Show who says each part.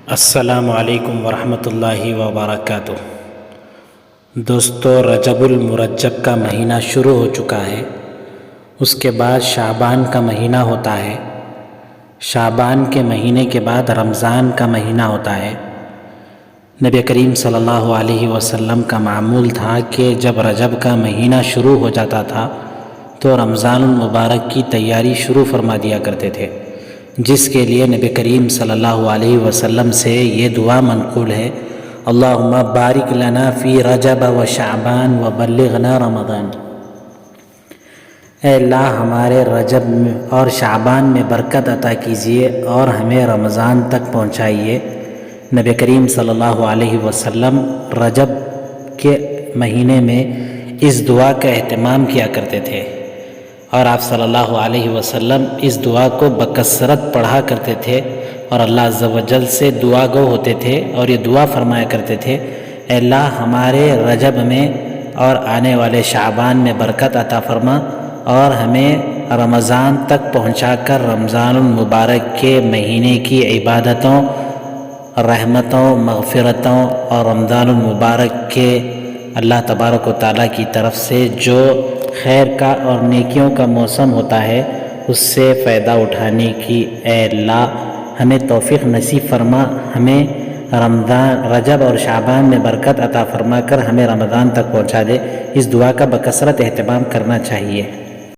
Speaker 1: السلام علیکم ورحمۃ اللہ وبرکاتہ۔ دوستو، رجب المرجب کا مہینہ شروع ہو چکا ہے۔ اس کے بعد شعبان کا مہینہ ہوتا ہے۔ شعبان کے مہینے کے بعد رمضان کا مہینہ ہوتا ہے۔ نبی کریم صلی اللہ علیہ وسلم کا معمول تھا کہ جب رجب کا مہینہ شروع ہو جاتا تھا تو رمضان المبارک کی تیاری شروع فرما دیا کرتے تھے، جس کے لیے نبی کریم صلی اللہ علیہ وسلم سے یہ دعا منقول ہے: اللہم بارک لنا فی رجب و شعبان و بلغنا رمضان۔ اے اللہ، ہمارے رجب میں اور شعبان میں برکت عطا کیجیے اور ہمیں رمضان تک پہنچائیے۔ نبی کریم صلی اللہ علیہ وسلم رجب کے مہینے میں اس دعا کا اہتمام کیا کرتے تھے، اور آپ صلی اللہ علیہ وسلم اس دعا کو بکثرت پڑھا کرتے تھے اور اللہ عز و جل سے دعا گو ہوتے تھے اور یہ دعا فرمایا کرتے تھے: اے اللہ، ہمارے رجب میں اور آنے والے شعبان میں برکت عطا فرما اور ہمیں رمضان تک پہنچا کر رمضان المبارک کے مہینے کی عبادتوں، رحمتوں، مغفرتوں اور رمضان المبارک کے اللہ تبارک و تعالیٰ کی طرف سے جو خیر کا اور نیکیوں کا موسم ہوتا ہے اس سے فائدہ اٹھانے کی اے اللہ ہمیں توفیق نصیب فرما۔ ہمیں رجب اور شعبان میں برکت عطا فرما کر ہمیں رمضان تک پہنچا دے۔ اس دعا کا بکثرت اہتمام کرنا چاہیے۔